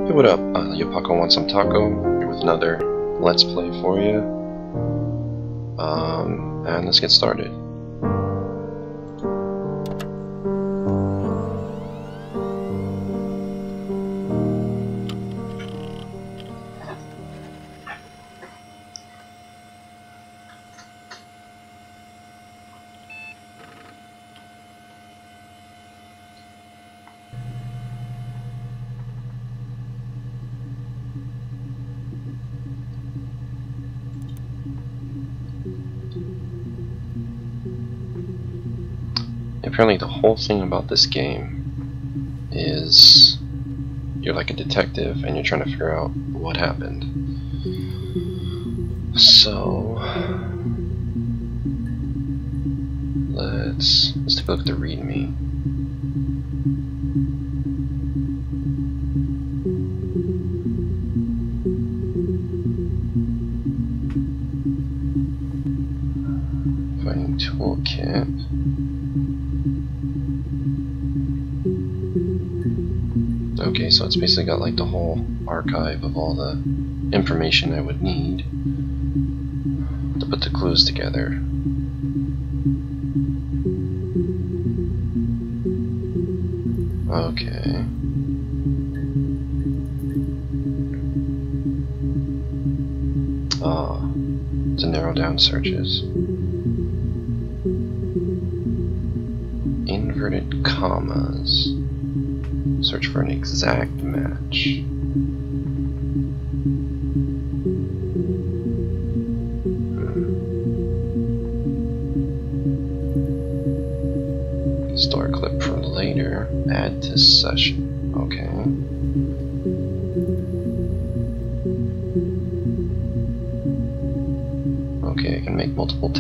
Hey, what up? Yopako wants some taco. Here with another Let's Play for you. And let's get started. Apparently the whole thing about this game is you're like a detective and you're trying to figure out what happened. So let's take a look at the README. Finding toolkit. Okay, so it's basically got like the whole archive of all the information I would need to put the clues together. Okay. To narrow down searches. Inverted commas. Search for an exact match. Store clip for later. Add to session. Okay. Okay, I can make multiple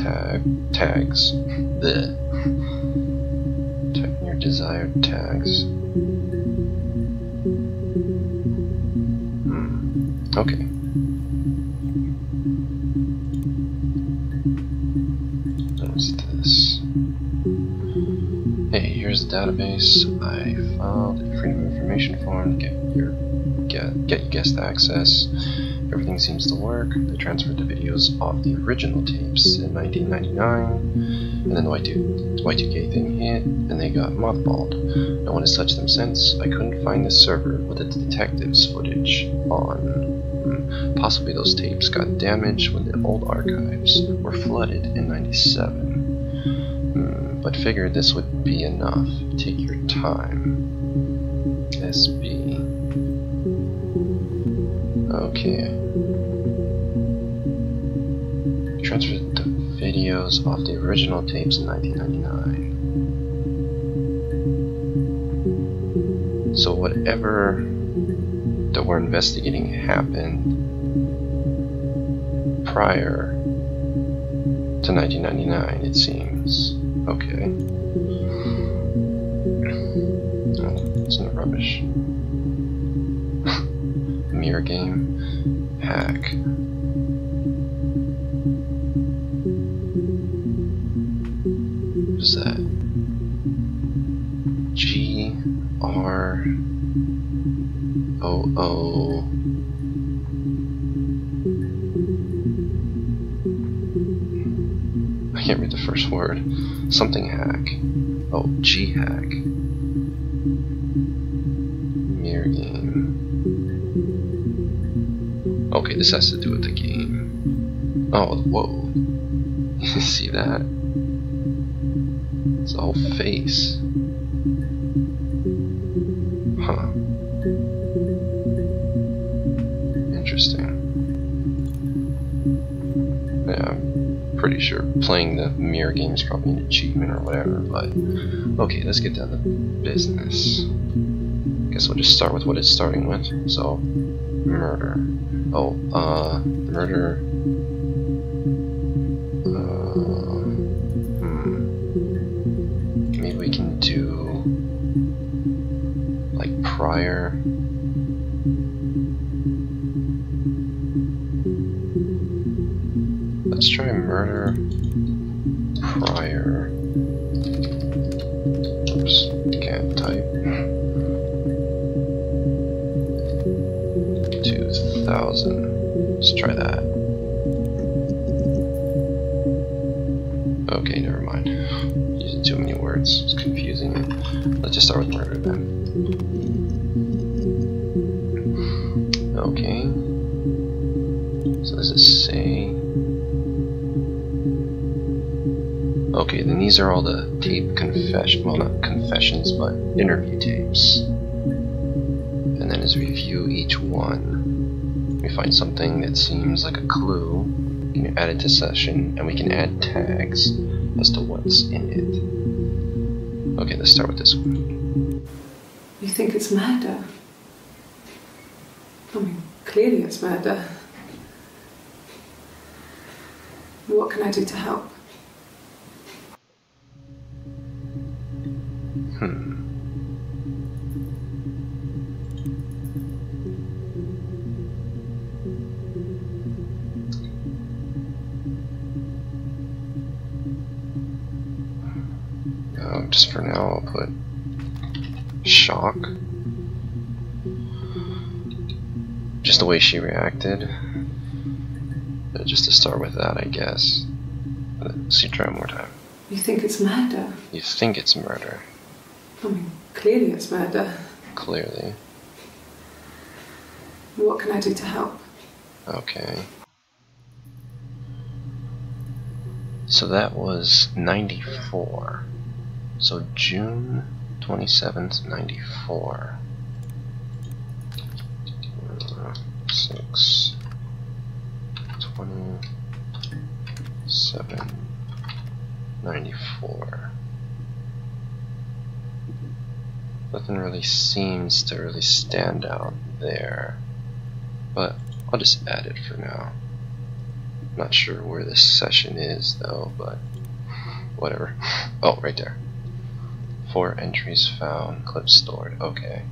tags. Type in your desired tags. Okay. What's this? Hey, here's the database. I filed a Freedom of Information form to get your guest access. Everything seems to work. They transferred the videos off the original tapes in 1999, and then the Y2K thing hit, and they got mothballed. No one has touched them since. I couldn't find the server with its detectives footage on. Possibly those tapes got damaged when the old archives were flooded in 97. But figured this would be enough. Take your time. SB. Okay. Transferred the videos off the original tapes in 1999. So whatever that we're investigating happened prior to 1999, it seems. Okay. Oh, it's no rubbish. Mirror game. Hack. What is that? GROO. I can't read the first word. Something hack. Oh, G hack. Mirror game. Okay, this has to do with the game. Oh, whoa. You see that? It's a whole face. Huh. Interesting. Yeah, I'm pretty sure playing the mirror game is probably an achievement or whatever, but okay, let's get down to business. Guess we'll just start with what it's starting with. So, murder. Oh, murder. Maybe we can do like prior. Let's try murder prior. Oops, can't type. try that. Okay, never mind. Using too many words. It's confusing. Let's just start with murder then. Okay. So does it say? Okay, then these are all the tape well, not confessions, but interview tapes. And then as we view each one, we find something that seems like a clue. We can add it to session, and we can add tags as to what's in it. Okay, let's start with this one. You think it's murder? I mean, clearly it's murder. What can I do to help? Just for now, I'll put shock. Just the way she reacted. Just to start with that, I guess. Let's see, try one more time. You think it's murder? You think it's murder? I mean, clearly it's murder. Clearly. What can I do to help? Okay. So that was 94. So June 27th, 94. 6, 27, 94. Nothing really seems to really stand out there, but I'll just add it for now. Not sure where this session is though, but whatever. Oh, right there. 4 entries found, clips stored. Okay.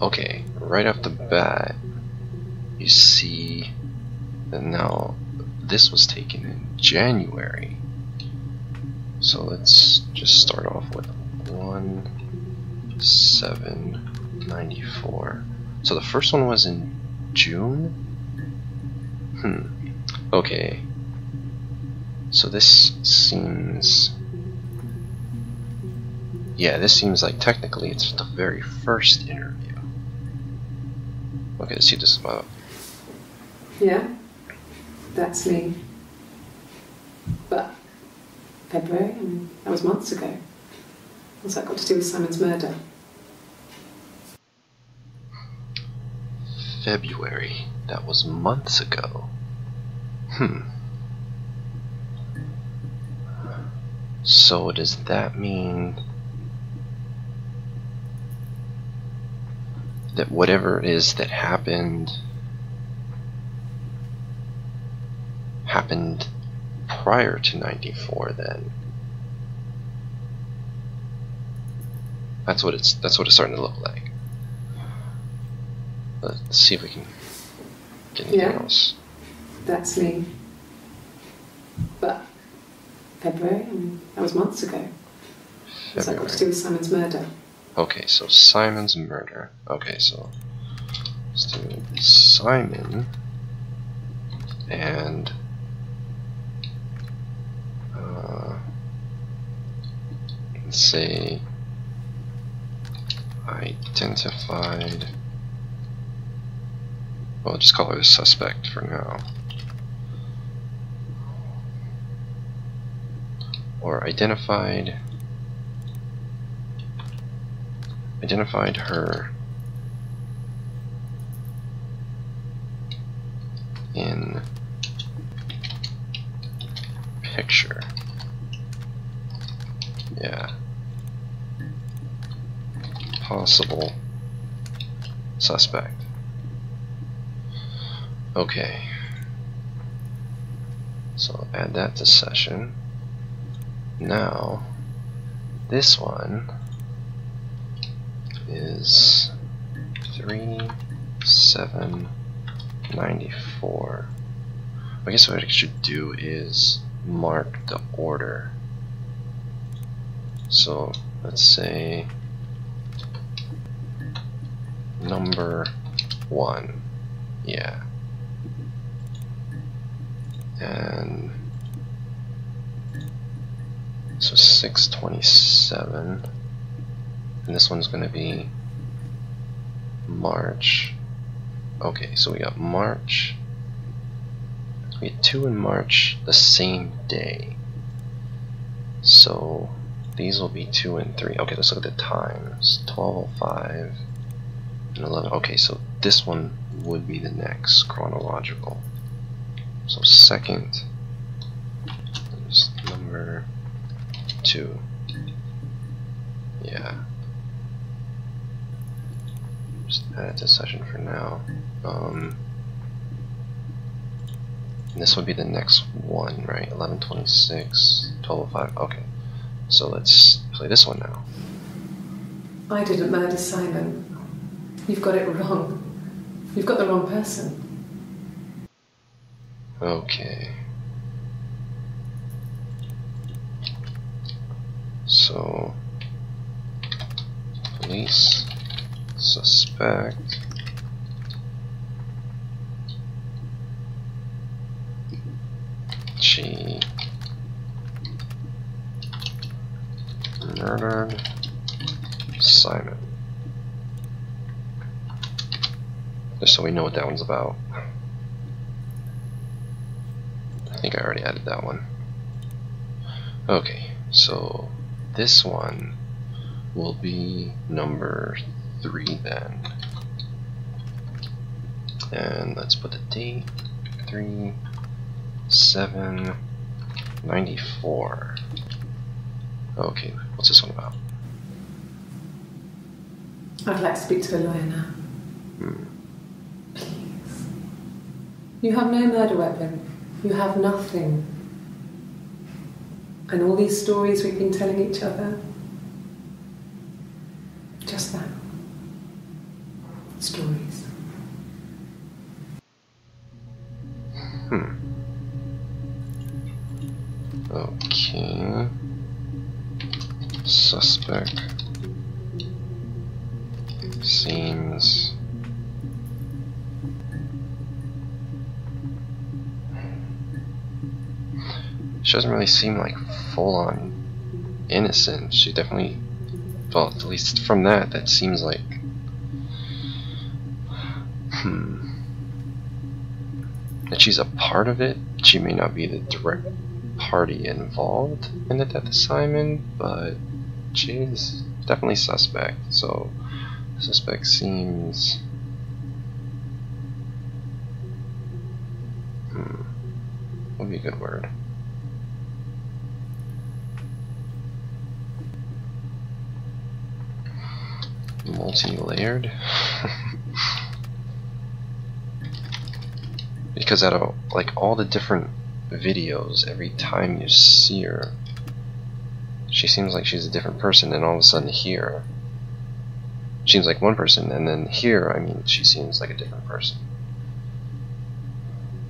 Okay. Right off the bat, you see that now this was taken in January. So let's just start off with 1/7/94. So the first one was in June? Okay. So this seems... Yeah, this seems like technically it's the very first interview. Okay, let's see this about. Yeah, that's me. But February, I mean, that was months ago. What's that got to do with Simon's murder? February, that was months ago. So does that mean that whatever it is that happened prior to 94 then? That's what it's starting to look like. Let's see if we can get anything else. That's me. But February, I mean, that was months ago. What's that got to do with Simon's murder? Okay, so Simon's murder. Okay, so let's do Simon and let's say identified. Well, I'll just call her a suspect for now. Or identified her in picture. Yeah. Possible suspect. Okay. So add that to session. Now, this one is 3/7/94. I guess what I should do is mark the order. So let's say number 1. Yeah. And so 6/27. And this one's gonna be March. Okay, so we got March. We had 2 in March the same day. So these will be 2 and 3. Okay, let's look at the times. 12:05 and 11. Okay, so this one would be the next chronological. So second is number 2. Yeah. Just add it to session for now. And this would be the next one, right? 11:26, 12:05. Okay. So let's play this one now. I didn't murder Simon. You've got it wrong. You've got the wrong person. Okay. So, police suspect she murdered Simon. Just so we know what that one's about. I think I already added that one. Okay, so this one will be number 3 then. And let's put the date, 3/7/94. Okay, what's this one about? I'd like to speak to a lawyer now. Please. You have no murder weapon. You have nothing. And all these stories we've been telling each other, just that. Stories. Okay. Suspect seems she doesn't really seem like full-on innocent. She definitely, well, at least from that seems like that she's a part of it. She may not be the direct party involved in the death of Simon, but she's definitely suspect. So suspect seems would be a good word. Multi-layered. Because out of like all the different videos, every time you see her, she seems like she's a different person, and all of a sudden here she seems like one person, and then here, I mean, she seems like a different person.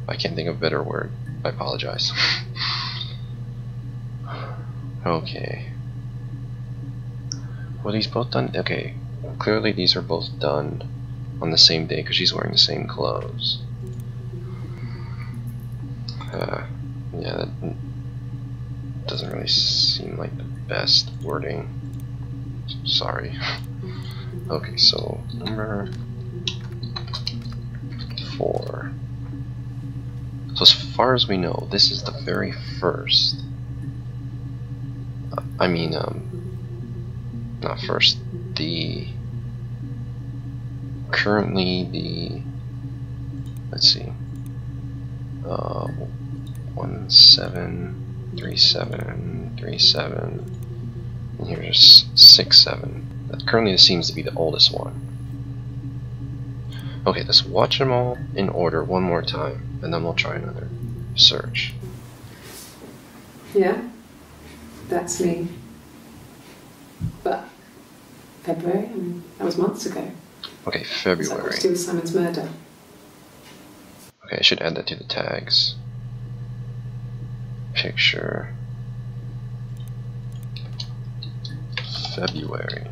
I can't think of a better word. I apologize. Okay. Were these both done? Okay. Clearly these are both done on the same day because she's wearing the same clothes. Yeah, that doesn't really seem like the best wording. Sorry. Okay, so number 4. So as far as we know, this is the very first. Not first. Currently the. Let's see. 173737, and here's 67. That currently seems to be the oldest one. Okay, let's watch them all in order one more time, and then we'll try another search. Yeah, that's me. But February, that was months ago. Okay, What's that February. got to do with Simon's murder? Okay, I should add that to the tags. Picture. February.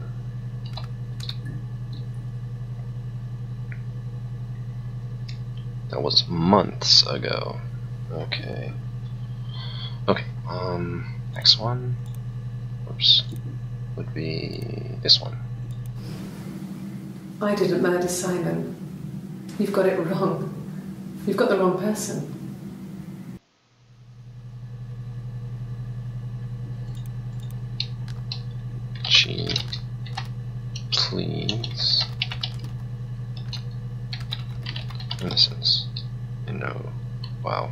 That was months ago. Okay. Okay, next one, oops, would be this one. I didn't murder Simon. You've got it wrong. You've got the wrong person. Gee, please. Innocence. No. Wow.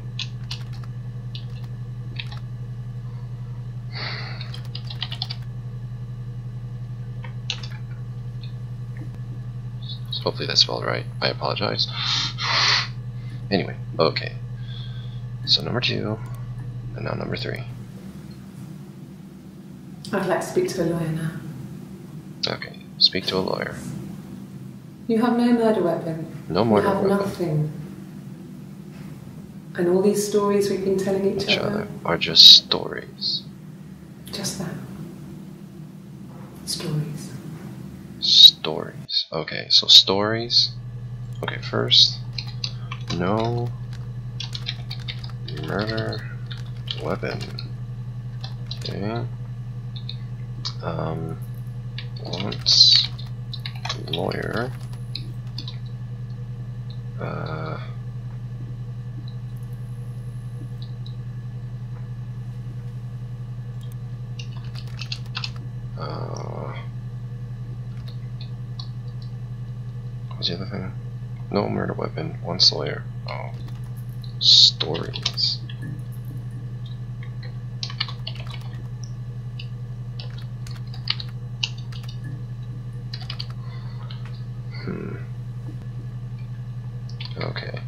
Hopefully that's spelled right. I apologize. Anyway, okay. So number 2, and now number 3. I'd like to speak to a lawyer now. Okay, speak to a lawyer. You have no murder weapon. No murder weapon. You have nothing. And all these stories we've been telling each other are just stories. Just that. Stories. Stories. Okay, so stories. Okay, first, no murder weapon. Okay. Wants lawyer. What's the other thing? No murder weapon, wants lawyer. Oh. Stories. Okay.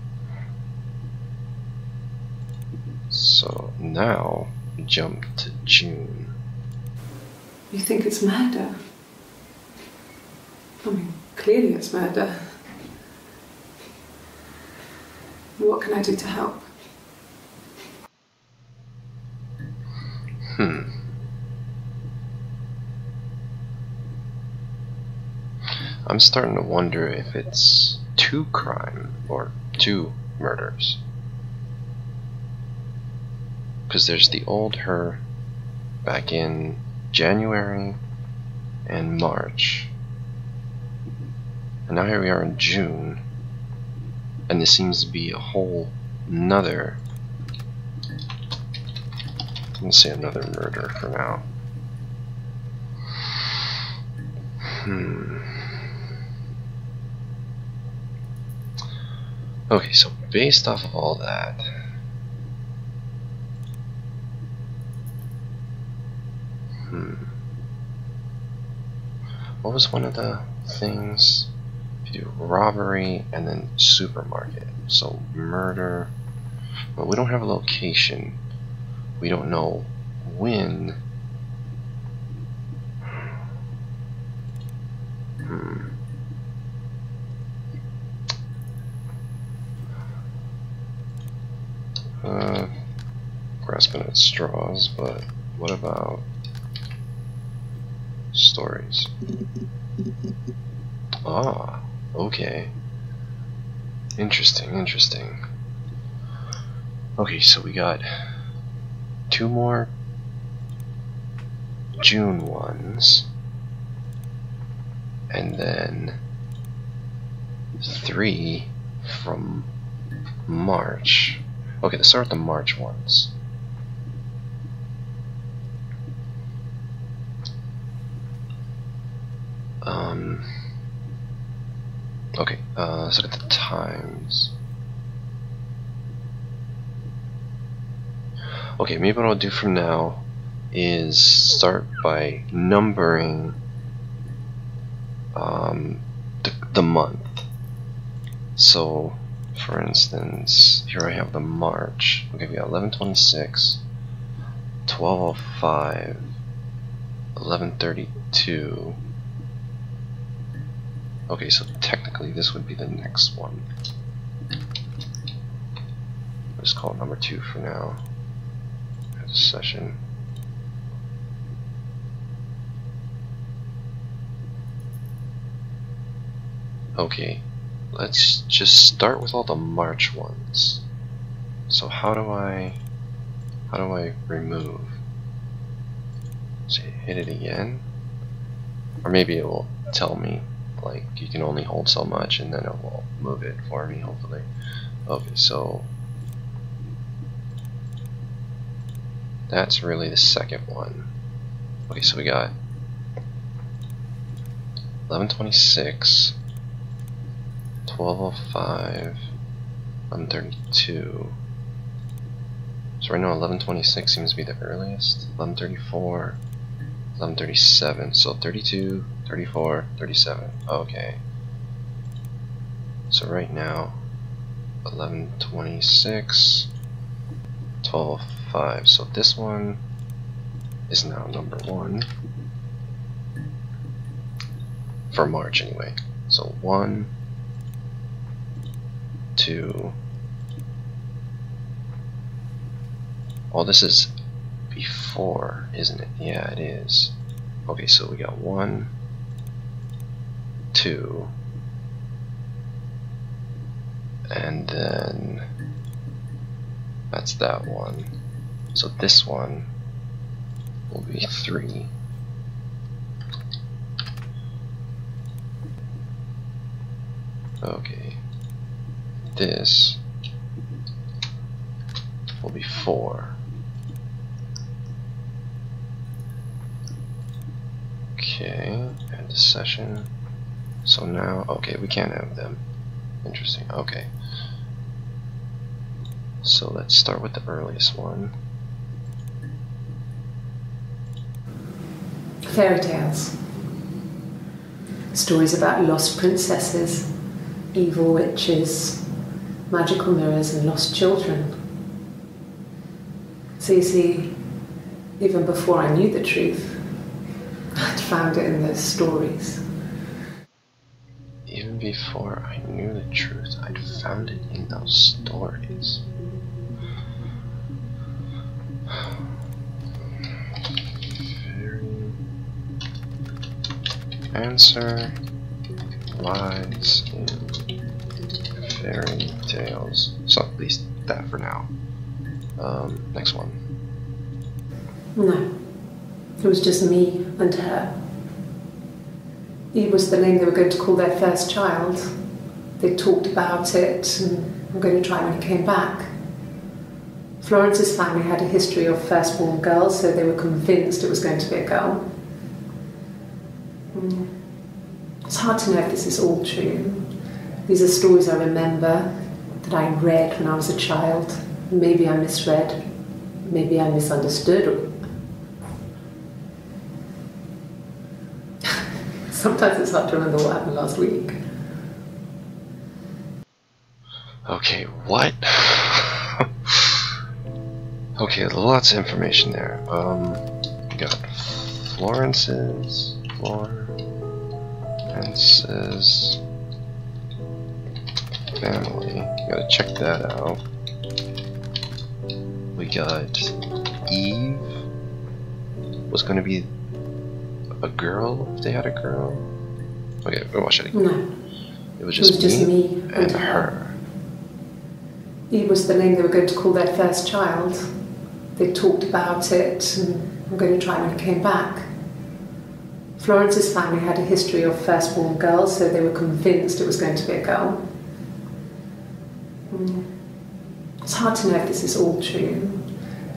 So now jump to June. You think it's murder? I mean, clearly it's murder. What can I do to help? I'm starting to wonder if it's 2 crime or 2 murders. Because there's the old her back in January and March. And now here we are in June. And this seems to be a whole another, let's say another murder for now. Okay, so based off of all that, what was one of the things? You do robbery and then supermarket. So murder, but we don't have a location. We don't know when. Grasping at straws, but what about stories? Ah, okay. Interesting, interesting. Okay, so we got 2 more June ones, and then 3 from March. Okay, let's start with the March ones. Okay, let's look at the times. Okay, maybe what I'll do from now is start by numbering the month. So, for instance, here I have the March. Okay, we got 11/26, 12/05, 11/32. Okay, so technically this would be the next one. Let's call it number 2 for now. As a session. Okay, let's just start with all the March ones. So how do I remove? So hit it again, or maybe it will tell me like you can only hold so much, and then it will move it for me, hopefully. Okay, so that's really the second one. Okay, so we got 1126, 1205, 1132. So right now 1126 seems to be the earliest. 1134, 1137. So 32, 34, 37. Okay. So right now 1126, 1205. So this one is now number 1 for March anyway. So 1, 2. Oh, this is before, isn't it? Yeah, it is. Okay, so we got 1, 2, and then that's that one. So this one will be 3. Okay, this will be 4. Okay, end the session. So now, okay, we can't have them. Interesting, okay. So let's start with the earliest one. Fairy tales. Stories about lost princesses, evil witches, magical mirrors, and lost children. So you see, even before I knew the truth, I'd found it in those stories. Even before I knew the truth, I'd found it in those stories. Answer lies in fairy tales. So at least that for now. Next one. No, it was just me and her. Eve was the name they were going to call their first child. They talked about it and were going to try when he came back. Florence's family had a history of firstborn girls, so they were convinced it was going to be a girl. It's hard to know if this is all true. These are stories I remember, that I read when I was a child. Maybe I misread, maybe I misunderstood. Sometimes it's hard to remember what happened last week. Okay, what? Okay, lots of information there. We got Florence's family. Gotta check that out. We got Eve was gonna be a girl if they had a girl. Okay, we'll watch it again. No. It was just me and her. Eve was the name they were going to call their first child. They talked about it and were going to try when he came back. Florence's family had a history of firstborn girls, so they were convinced it was going to be a girl. It's hard to know if this is all true.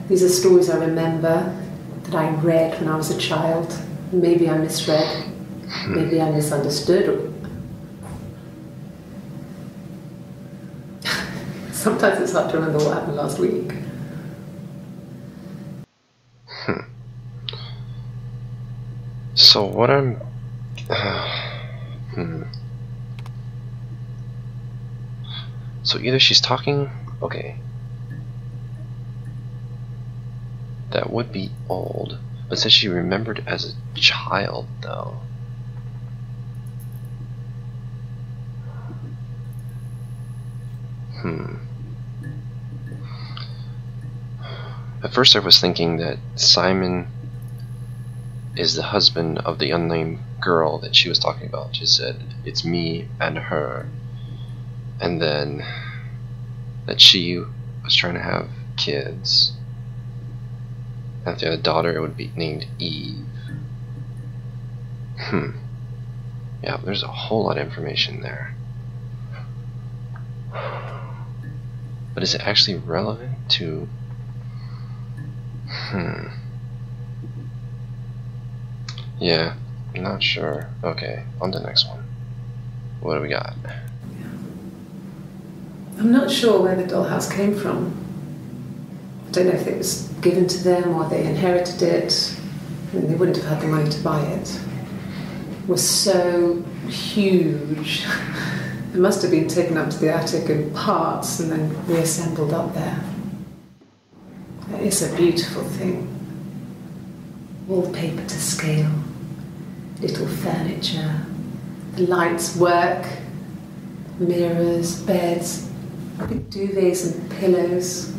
These are stories I remember, that I read when I was a child. Maybe I misread, maybe I misunderstood. Sometimes it's hard to remember what happened last week. So what I'm... So either she's talking... Okay. That would be old. But says she remembered as a child, though. At first I was thinking that Simon is the husband of the unnamed girl that she was talking about. She said, it's me and her. And then that she was trying to have kids. And if they had a daughter, it would be named Eve. Yeah, there's a whole lot of information there. But is it actually relevant to... Yeah, I'm not sure. Okay, on to the next one. What do we got? I'm not sure where the dollhouse came from. I don't know if it was given to them or they inherited it. I mean, they wouldn't have had the money to buy it. It was so huge. It must have been taken up to the attic in parts and then reassembled up there. It's a beautiful thing. Wallpaper to scale, little furniture, the lights work, mirrors, beds, big duvets and pillows.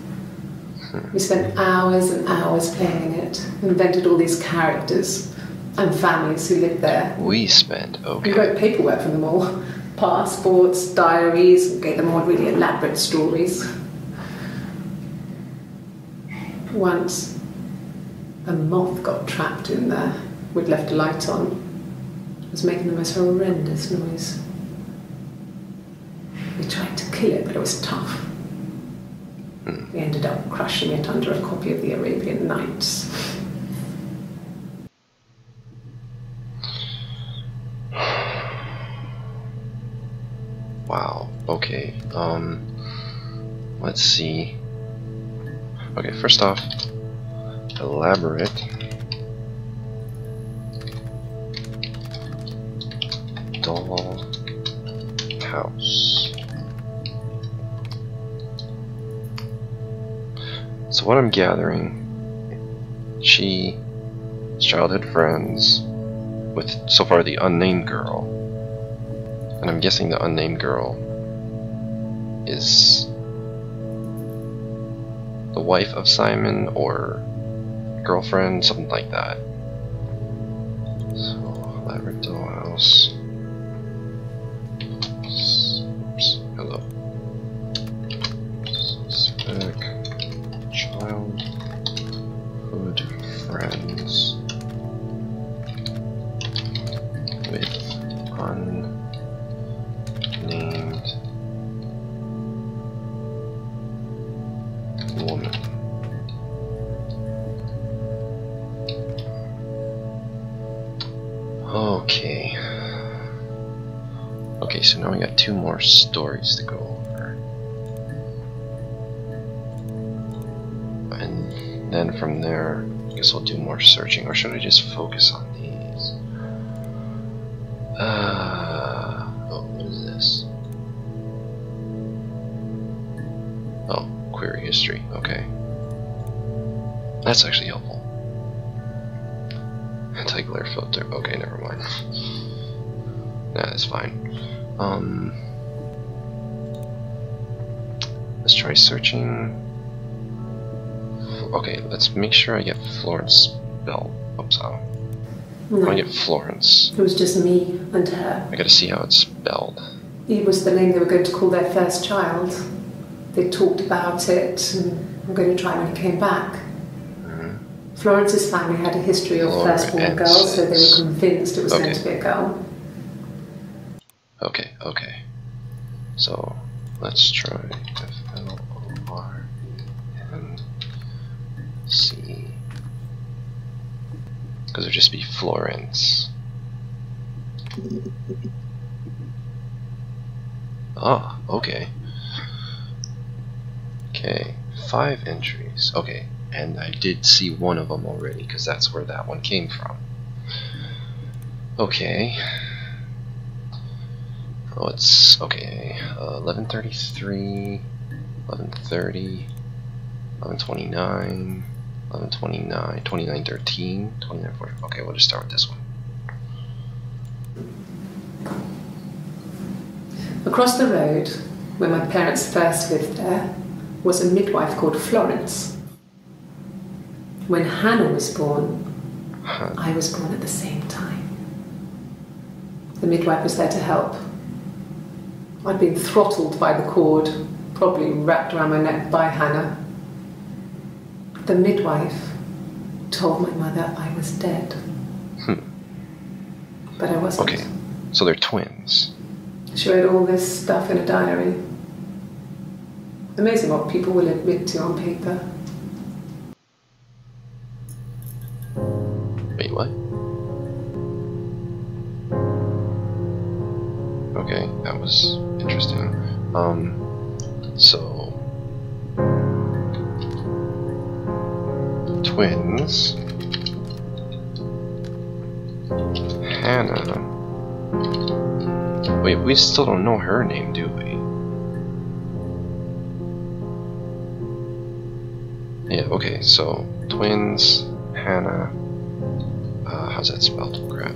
We spent hours and hours playing in it, invented all these characters and families who lived there. We spent, okay. We wrote paperwork for them all, passports, diaries, and gave them all really elaborate stories. Once, a moth got trapped in there. We'd left a light on. It was making the most horrendous noise. We tried to kill it, but it was tough. We ended up crushing it under a copy of the Arabian Nights. Wow, okay. Let's see. Okay, first off, elaborate. Doll house. So what I'm gathering, she's childhood friends with, so far, the unnamed girl. And I'm guessing the unnamed girl is the wife of Simon or girlfriend, something like that. So, elaborate dollhouse. Oops, hello. Spec. Childhood friends with unnamed woman. Okay. Okay, so now we got 2 more stories to go over. And then from there, I guess we'll do more searching, or should I just focus on these? Oh, what is this? Oh, query history, okay. That's actually helpful. Anti-glare filter, okay, never mind. Nah, that's fine. Let's try searching. Okay, let's make sure I get Florence spelled. Oops, I want to get Florence. It was just me and her. I gotta see how it's spelled. Eve was the name they were going to call their first child. They talked about it, and I'm going to try when he came back. Florence's family had a history of firstborn girls, so they were convinced it was going to be a girl. Okay, okay. So, let's try F-L-O-R-N-C. Because it'd just be Florence. Ah, okay. Okay, 5 entries. Okay, and I did see one of them already, because that's where that one came from. Okay. Oh, it's okay. 11:33, 11:30, 11:29, 11:29, 29:13, 29:40. Okay, we'll just start with this one. Across the road, where my parents first lived there, was a midwife called Florence. When Hannah was born, I was born at the same time. The midwife was there to help. I'd been throttled by the cord, probably wrapped around my neck by Hannah. The midwife told my mother I was dead. But I wasn't. Okay, so they're twins. She wrote all this stuff in a diary. Amazing what people will admit to on paper. Wait, what? Okay, that was interesting. So twins. Hannah. Wait, we still don't know her name, do we? Yeah, okay, so twins, Hannah. How's that spelled? Crap.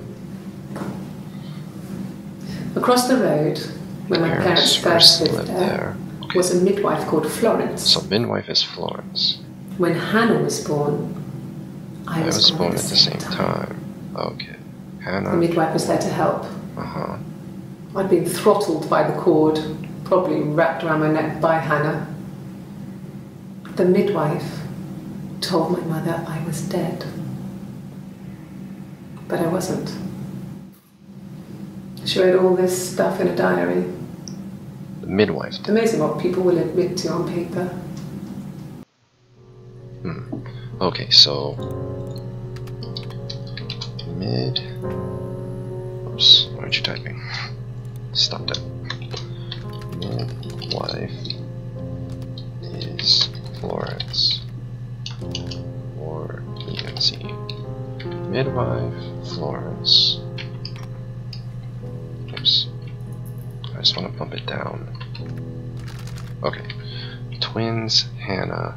Across the road, where my parents first lived there, okay, was a midwife called Florence. So midwife is Florence. When Hannah was born, I was born at the same time. Okay. Hannah. The midwife was there to help. Uh-huh. I'd been throttled by the cord, probably wrapped around my neck by Hannah. The midwife told my mother I was dead. But I wasn't. She wrote all this stuff in a diary. The midwife did. Amazing what people will admit to on paper. Okay, so oops, why aren't you typing? Stop that. Midwife is Florence. Or you can see midwife Florence. Oops. I just want to bump it down. Okay. Twins Hannah.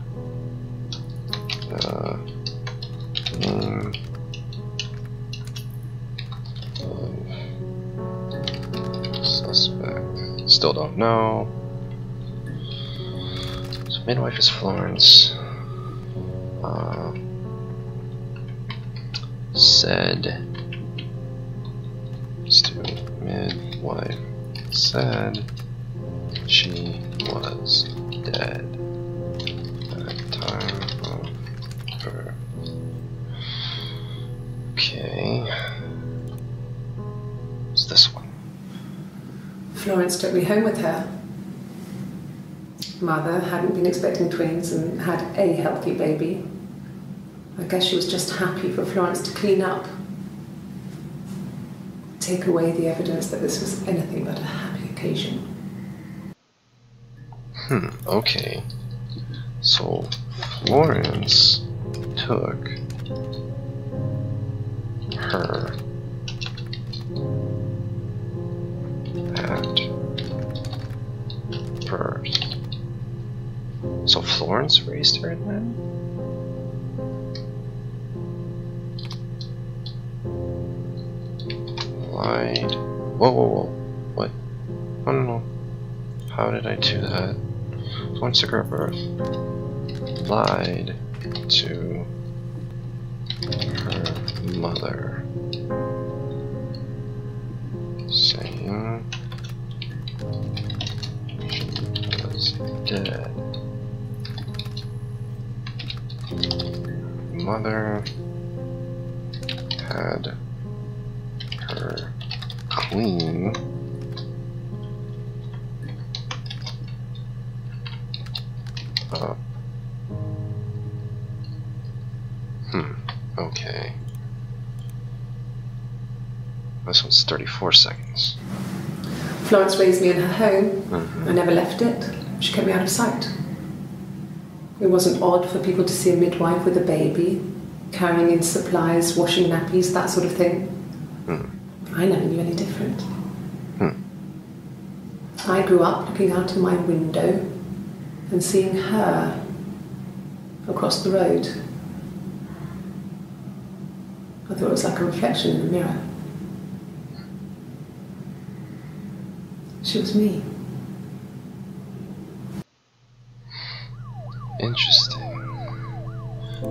Name of suspect. Still don't know. So midwife is Florence. Said. Midwife said she was dead at the time of her. Okay. What's this one? Florence took me home with her. Mother hadn't been expecting twins and had a healthy baby. I guess she was just happy for Florence to clean up. Take away the evidence that this was anything but a happy occasion. Okay. So, Florence took her at birth. So Florence raised her then? Lied. Whoa, whoa, whoa. What? Oh, no. How did I do that? Florence took her at birth. Lied to her mother, saying she was dead. Mother had her clean up. Okay. This one's 34 seconds. Florence raised me in her home. I never left it. She kept me out of sight. It wasn't odd for people to see a midwife with a baby, carrying in supplies, washing nappies, that sort of thing. I never knew any different. I grew up looking out of my window and seeing her across the road. I thought it was like a reflection in the mirror. She was me. Interesting.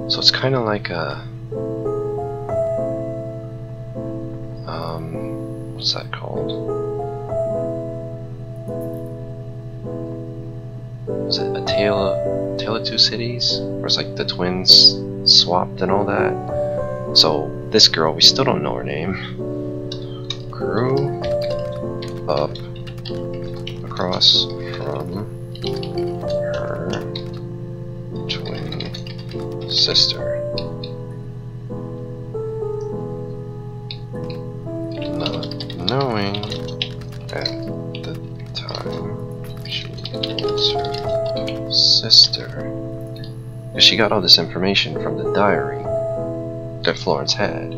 So it's kind of like a what's that called? Tale of Two Cities, where it's like the twins swapped and all that. So this girl, we still don't know her name, grew up across from her twin sister, not knowing at the time she was her sister. She got all this information from the diary that Florence had.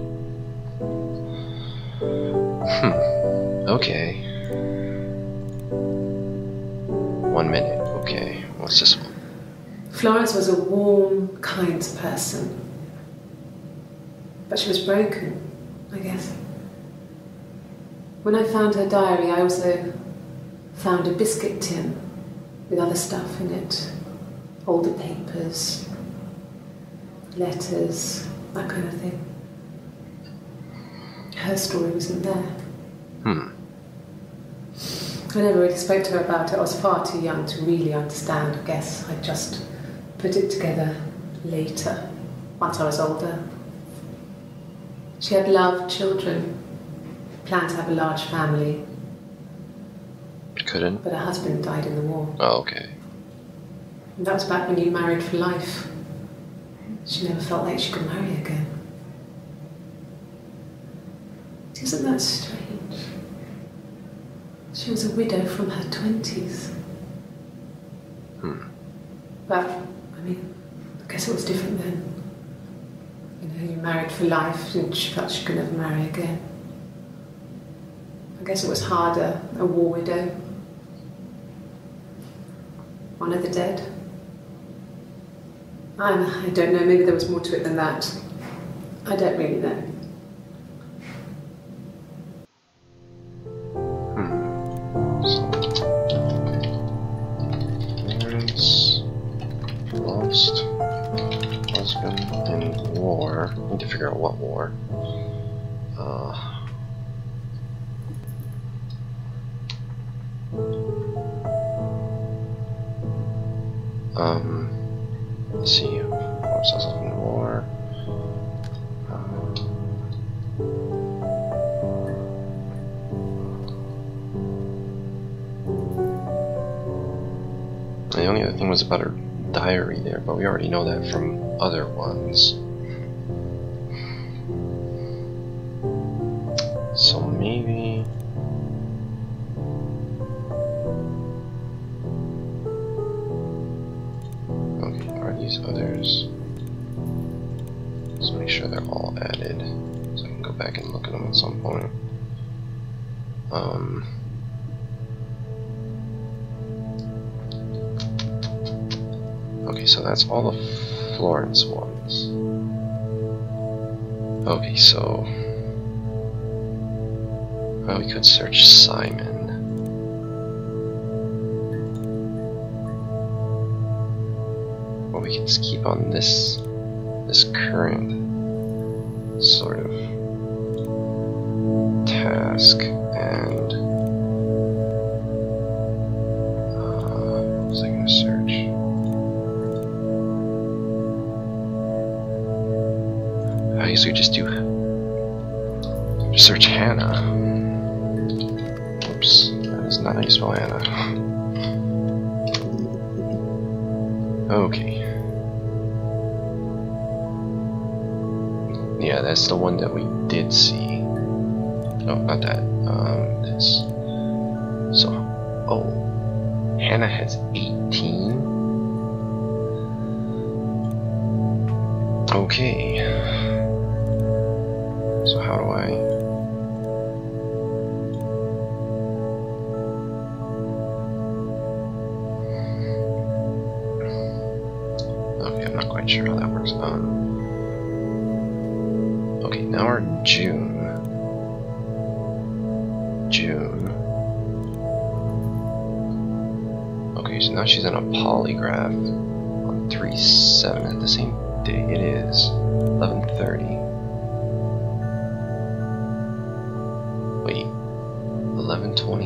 Okay. 1 minute. Okay. What's this one? Florence was a warm, kind person. But she was broken, I guess. When I found her diary, I also found a biscuit tin with other stuff in it. Older papers, letters, that kind of thing. Her story wasn't there. I never really spoke to her about it. I was far too young to really understand, I guess. I just put it together later, once I was older. She had loved children, planned to have a large family. Couldn't? But her husband died in the war. Oh, okay. And that was back when you married for life. She never felt like she could marry again. Isn't that strange? She was a widow from her 20s. But, I mean, I guess it was different then. You know, you married for life and she felt she could never marry again. I guess it was harder, a war widow. One of the dead. I don't know, maybe there was more to it than that. I don't really know. Parents lost husband in war. Need to figure out what war. Let's see. Lost husband in war. The only other thing was about her diary there, but we already know that from other ones. So maybe... Okay, are these others? Let's make sure they're all added, so I can go back and look at them at some point. Okay, so that's all the Florence ones. Okay, so... well, we could search Simon. Or we can just keep on this current sort of task and... what was I going to search? I usually just do search Hannah. Oops, that is not how you spell Hannah. Okay. Yeah, that's the one that we did see. No, not that. This. So, oh, Hannah has 18. Okay. So how do I... okay, I'm not quite sure how that works. Okay, now we're in June. Okay, so now she's on a polygraph on 3/7 at the same day. It is 11:30. Wait, 11:20.